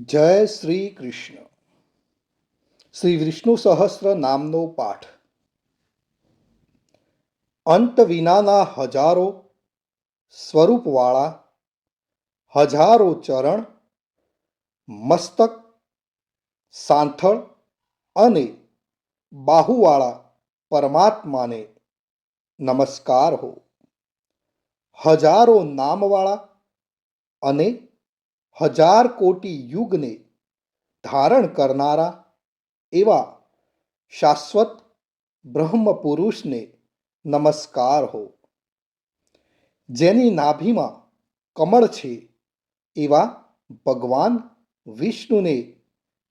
જય શ્રી કૃષ્ણ. શ્રી વિષ્ણુ સહસ્ત્ર નામનો પાઠ. અંત વિનાના હજારો સ્વરૂપવાળા, હજારો ચરણ, મસ્તક, સાંથળ અને બાહુવાળા પરમાત્માને નમસ્કાર હો. હજારો નામવાળા અને હજાર કોટી યુગને ધારણ કરનારા એવા શાશ્વત બ્રહ્મ પુરુષને નમસ્કાર હો. જેની નાભીમાં કમળ છે એવા ભગવાન વિષ્ણુને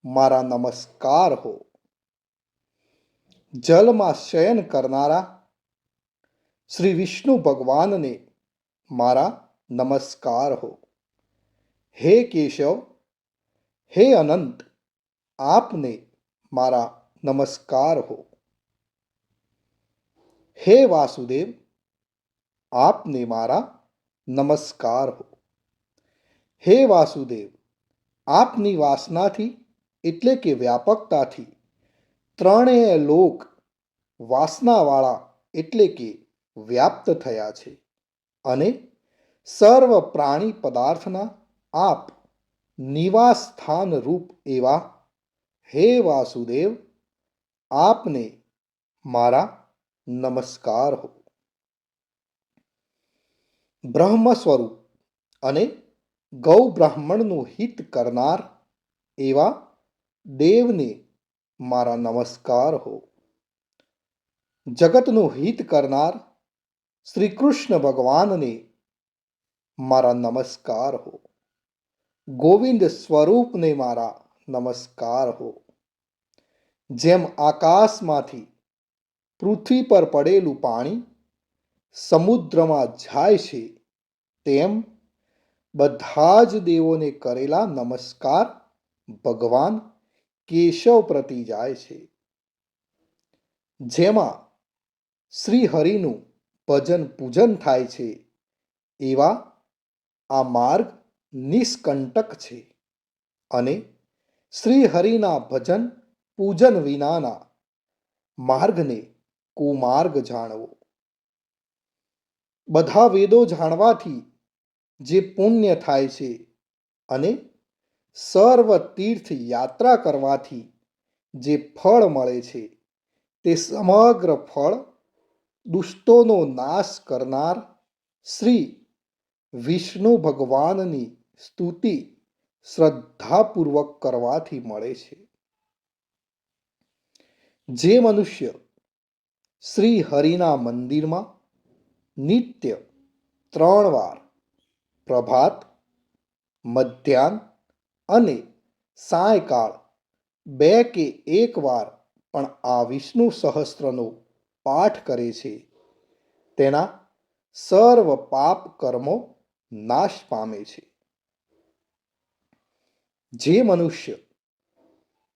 મારા નમસ્કાર હો. જલમાં શયન કરનારા શ્રી વિષ્ણુ ભગવાનને મારા નમસ્કાર હો. હે કેશવ, હે અનંત, આપને મારા નમસ્કાર હો. હે વાસુદેવ, આપને મારા નમસ્કાર હો. હે વાસુદેવ, આપની વાસનાથી એટલે કે વ્યાપકતાથી ત્રણેય લોક વાસનાવાળા એટલે કે વ્યાપ્ત થયા છે અને સર્વ પ્રાણી પદાર્થના આપ નિવાસ સ્થાન રૂપ એવા હે વાસુદેવ, આપને મારા નમસ્કાર હો. બ્રહ્મ સ્વરૂપ અને ગૌ બ્રાહ્મણનું હિત કરનાર એવા દેવને મારા નમસ્કાર હો. જગતનું હિત કરનાર શ્રી કૃષ્ણ ભગવાનને મારા નમસ્કાર હો. ગોવિંદ સ્વરૂપને મારા નમસ્કાર હો. જેમ આકાશમાંથી પૃથ્વી પર પડેલું પાણી સમુદ્રમાં જાય છે તેમ બધા જ દેવોને કરેલા નમસ્કાર ભગવાન કેશવ પ્રતિ જાય છે. જેમાં શ્રી હરિનું ભજન પૂજન થાય છે એવા આ માર્ગ નિષ્કંટક છે અને શ્રી હરિના ભજન પૂજન વિનાના માર્ગને કુમાર્ગ જાણવો. બધા વેદો જાણવાથી જે પુણ્ય થાય છે અને સર્વ તીર્થ યાત્રા કરવાથી જે ફળ મળે છે તે સમગ્ર ફળ દુષ્ટોનો નાશ કરનાર શ્રી વિષ્ણુ ભગવાનની સ્તુતિ શ્રદ્ધાપૂર્વક કરવાથી મળે છે. જે મનુષ્ય શ્રી હરિના મંદિરમાં નિત્ય 3 વાર પ્રભાત, મધ્યાહ્ન અને સાયંકાળ 2 કે 1 વાર પણ આ વિષ્ણુ સહસ્ત્રનો પાઠ કરે છે તેના સર્વ પાપ કર્મો નાશ પામે છે. જે મનુષ્ય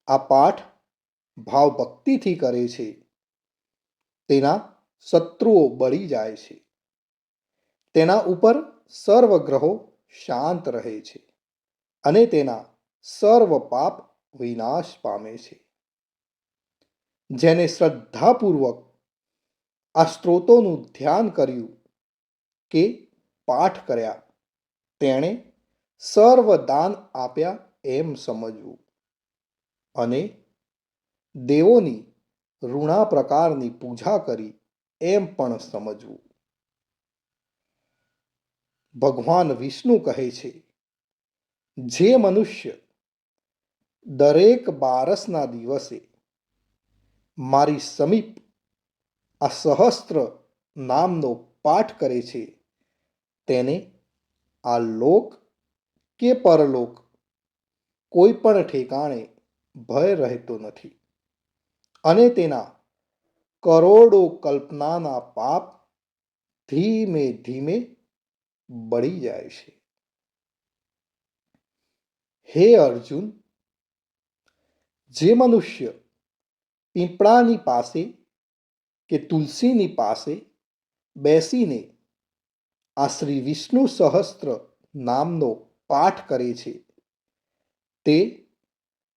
આ પાઠ ભાવ ભક્તિથી કરે છે તેના શત્રુઓ બળી જાય છે. તેના ઉપર સર્વ ગ્રહો શાંત રહે છે અને તેના સર્વ પાપ વિનાશ પામે છે. જેને શ્રદ્ધાપૂર્વક આ સ્ત્રોતોનું ધ્યાન કર્યું કે પાઠ કર્યા તેણે સર્વ દાન આપ્યા એમ સમજવું અને દેવોની ઋણા પ્રકારની પૂજા કરી એમ પણ સમજવું. ભગવાન વિષ્ણુ કહે છે, જે મનુષ્ય દરેક બારસના દિવસે મારી સમીપ આ સહસ્ત્ર નામનો પાઠ કરે છે તેને આ લોક કે પરલોક કોઈ પણ ઠેકાણે ભય રહેતો નથી અને તેના કરોડો કલ્પનાના પાપ ધીમે ધીમે બળી જાય છે. હે અર્જુન, જે મનુષ્ય પીપળાની પાસે કે તુલસીની પાસે બેસીને આ શ્રી વિષ્ણુ સહસ્ત્ર નામનો પાઠ કરે છે તે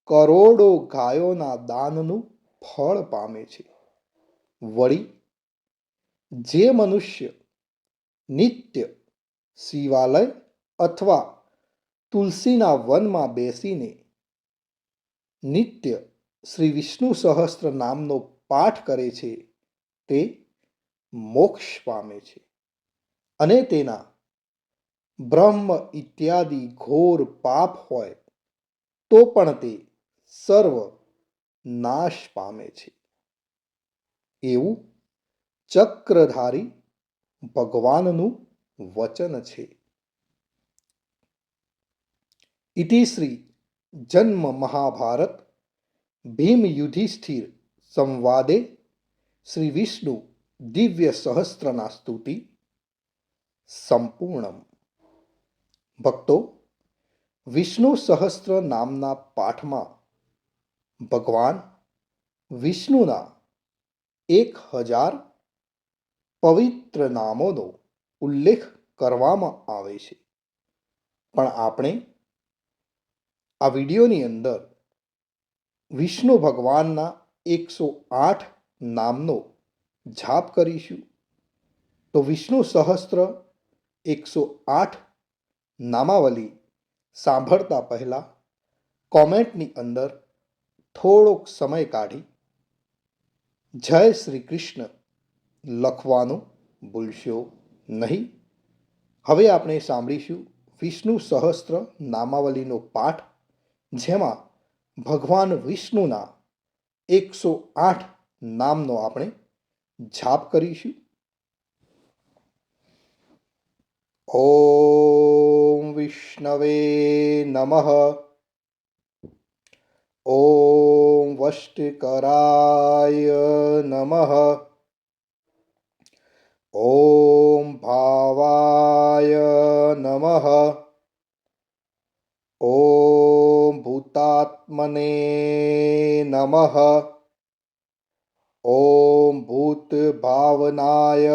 કરોડો ગાયોના દાનનું ફળ પામે છે. વળી જે મનુષ્ય નિત્ય શિવાલય અથવા તુલસીના વનમાં બેસીને નિત્ય શ્રી વિષ્ણુ સહસ્ત્ર નામનો પાઠ કરે છે તે મોક્ષ પામે છે અને તેના બ્રહ્મ ઇત્યાદિ ઘોર પાપ હોય તો પણ તે સર્વ નાશ પામે છે. એવું ચક્રધારી ભગવાનનું વચન છે. ઇતિ શ્રી જન્મ મહાભારત ભીમ યુધિષ્ઠિર સંવાદે શ્રી વિષ્ણુ દિવ્ય સહસ્ત્રના સ્તુતિ સંપૂર્ણમ. ભક્તો, વિષ્ણુ સહસ્ત્ર નામના પાઠમાં ભગવાન વિષ્ણુના 1000 પવિત્ર નામોનો ઉલ્લેખ કરવામાં આવે છે. પણ આપણે આ વિડીયોની અંદર વિષ્ણુ ભગવાનના 108 નામનો જાપ કરીશું. તો વિષ્ણુ સહસ્ત્ર 108 નામાવલી સાંભળતા પહેલા કોમેન્ટની અંદર થોડોક સમય કાઢી જય શ્રી કૃષ્ણ લખવાનું ભૂલશો નહીં. હવે આપણે સાંભળીશું વિષ્ણુ સહસ્ત્ર નામાવલીનો પાઠ, જેમાં ભગવાન વિષ્ણુના 108 નામનો આપણે જાપ કરીશું. ઓમ વિષ્ણવે નમઃ. ઓમ વષ્ટિકરાય નમઃ. ઓમ ભાવાય નમઃ. ઓમ ભૂતાત્મને નમઃ. ઓમ ભૂતભાવનાય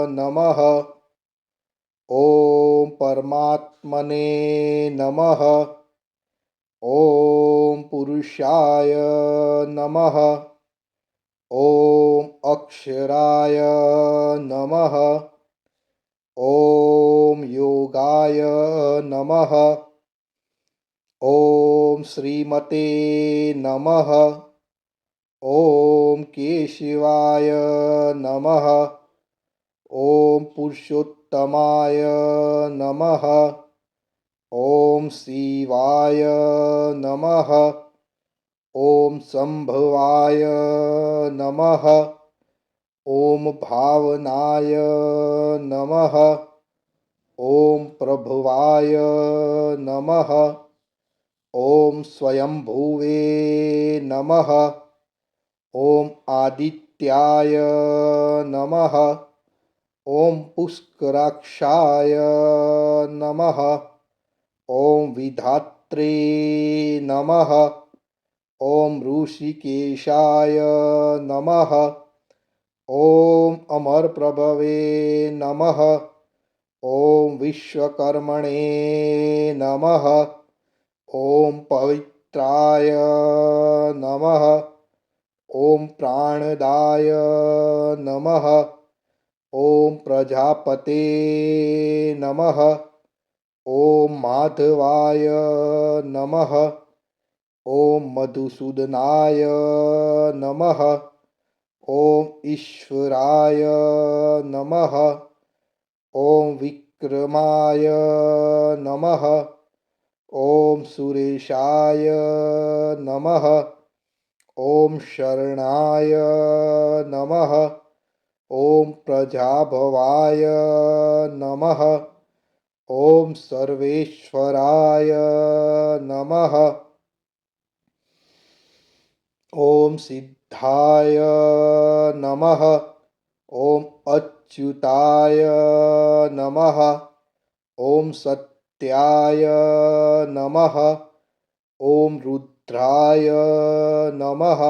નમઃ. ઓમ પરમાત્મને નમઃ. ઓમ પુરુષાય નમઃ. ઓમ અક્ષરાય નમઃ. ઓમ યોગાય નમઃ. ઓમ શ્રીમતે નમઃ. ઓમ કેશવાય નમઃ. ઓમ પુરુષોત્તમાય નમઃ. ઓમ શિવાય નમઃ. ઓમ સંભવાય નમઃ. ઓમ ભાવનાય નમઃ. ઓમ પ્રભવાય નમઃ. ઓમ સ્વયંભુવે નમઃ. ઓમ આદિત્યાય નમઃ. ઓમ પુષ્કરાક્ષાય નમઃ. ઓમ વિધાત્રે નમઃ. ઓમ ઋષિકેશાય નમઃ. ઓમ અમરપ્રભવે નમઃ. ઓમ વિશ્વકર્મણે નમઃ. ઓમ પવિત્રાય નમઃ. ઓમ પ્રાણદાય નમઃ. ઓમ પ્રજાપતે નમઃ. ઓમ માધવાય નમઃ. ઓમ મધુસૂદનાય નમઃ. ઓમ ઈશ્વરાય નમઃ. ઓમ વિક્રમાય નમઃ. ઓમ સુરેશાય નમઃ. ઓમ શરણાય નમઃ. ઓમ પ્રજાભવાય નમઃ. ઓમ સર્વેશ્વરાય નમઃ. ઓમ સિદ્ધાય નમઃ. ઓમ અચ્યુતાય નમઃ. ઓમ સત્યાય નમઃ. ઓમ રુદ્રાય નમઃ.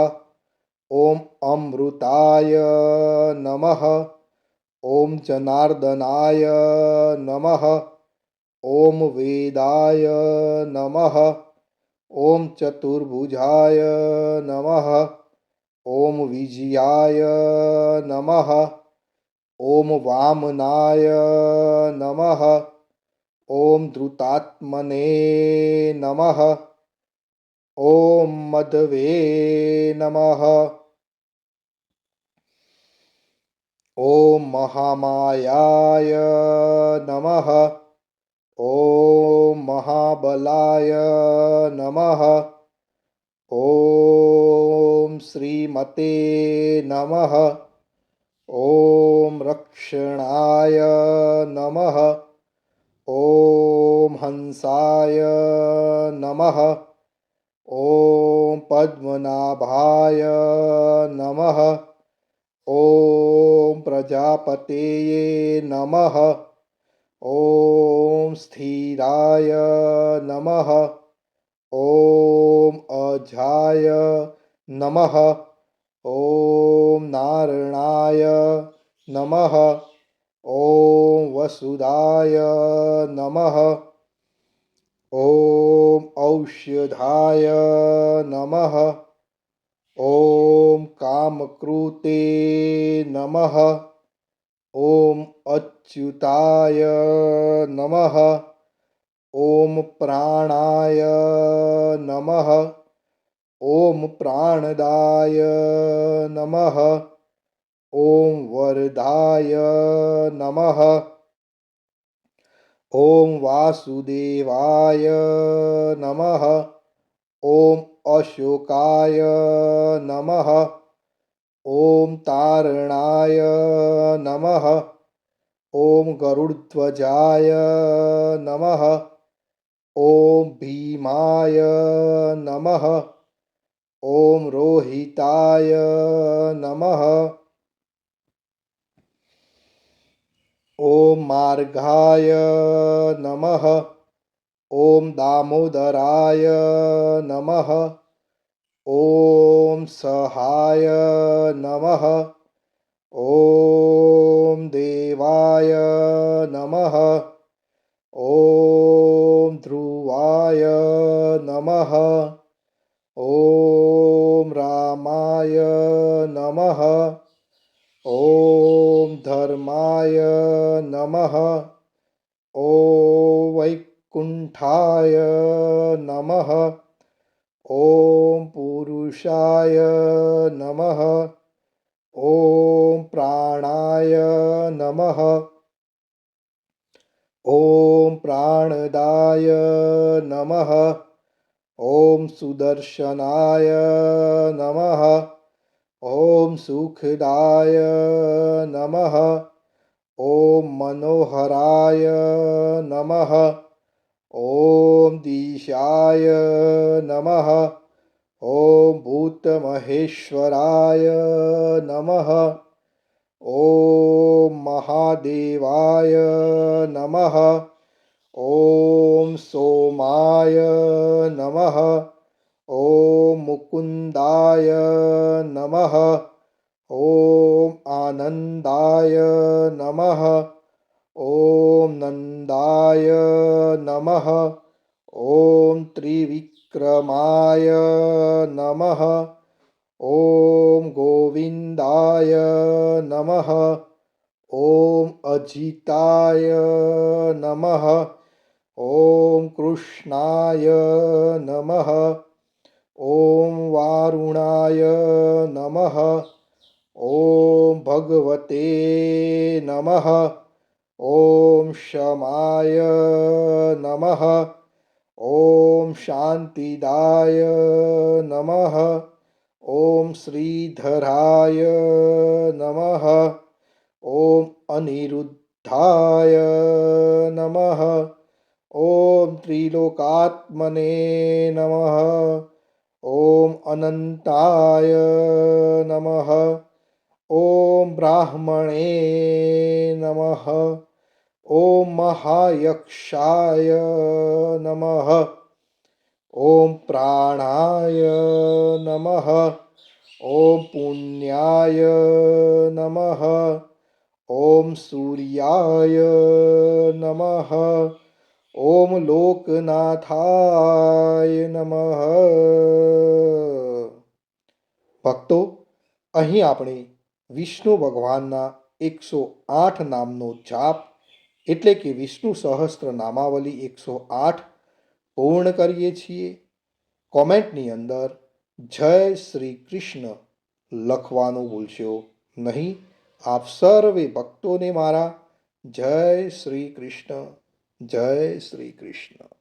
ઓમ અમૃતાય નમઃ. ઓમ જનાર્દનાય નમઃ. ઓમ વેદાય નમઃ. ॐ चतुर्भुजाय नमः। ॐ विजयाय नमः। ॐ वामनाय नमः। ॐ धृतात्मने नमः। ॐ मधवे नमः। ॐ महामायाय नमः। ॐ महाबलाय नमः। ॐ श्रीमते नमः। ॐ रक्षणाय नमः। ॐ हंसाय नमः। ॐ पद्मनाभाय नमः। ॐ प्रजापतये नमः। ॐ स्थिराय नमः। ॐ अजाय नमः। ॐ नारायणाय नमः। ॐ वसुदाय नमः। ॐ औषधाय नमः। ॐ कामकृते नमः। ॐ अच्युताय नमः। ॐ प्राणाय नमः। ॐ प्राणदाय नमः। ॐ वरदाय नमः। ॐ वासुदेवाय नमः। ॐ अशोकाय नमः। ॐ तारणाय नमः। ॐ गरुडध्वजाय नमः। ॐ भीमाय नमः। ॐ रोहिताय नमः। ॐ मार्गाय नमः। ॐ दामोदराय नमः। ॐ सहाय नमः। ॐ देवाय नमः। ॐ ध्रुवाय नमः। ॐ रामाय नमः। ॐ धर्माय नमः। ॐ वैकुण्ठाय नमः। ॐ पुरुषाय नमः। ॐ प्राणाय नमः। ॐ प्राणदाय नमः। ॐ सुदर्शनाय नमः। ॐ सुखदाय नमः। ॐ मनोहराय नमः। ॐ दिशाय नमः। ॐ भूतमहेश्वराय नमः। ॐ महादेवाय नमः। ॐ सोमाय नमः। ॐ मुकुन्दाय नमः। ॐ आनन्दाय नमः। ॐ नन्दाय नमः। ॐ त्रिविक्रमाय नमः। ॐ गोविन्दाय नमः। ॐ अजिताय नमः। ॐ कृष्णाय नमः। ॐ वारुणाय नमः। ॐ भगवते नमः। ॐ शमाय नमः। ॐ शान्तिदाय नमः। ॐ श्रीधराय नमः। ॐ अनिरुद्धाय नमः। ॐ त्रिलोकात्मने नमः। ॐ अनन्ताय नमः। ॐ ब्राह्मणे नमः। ॐ महायक्षाय नमः। ॐ प्राणाय नमः। ॐ पुण्याय नमः। ॐ सूर्याय नमः। ઓમ લોકનાથાય નમઃ. ભક્તો, અહીં આપણે વિષ્ણુ ભગવાનના 108 નામનો જાપ એટલે કે વિષ્ણુ સહસ્ત્ર નામાવલી 108 પૂર્ણ કરીએ છીએ. કોમેન્ટની અંદર જય શ્રી કૃષ્ણ લખવાનું ભૂલશો નહીં. આપ સર્વે ભક્તોને મારા જય શ્રી કૃષ્ણ, જય શ્રી કૃષ્ણ.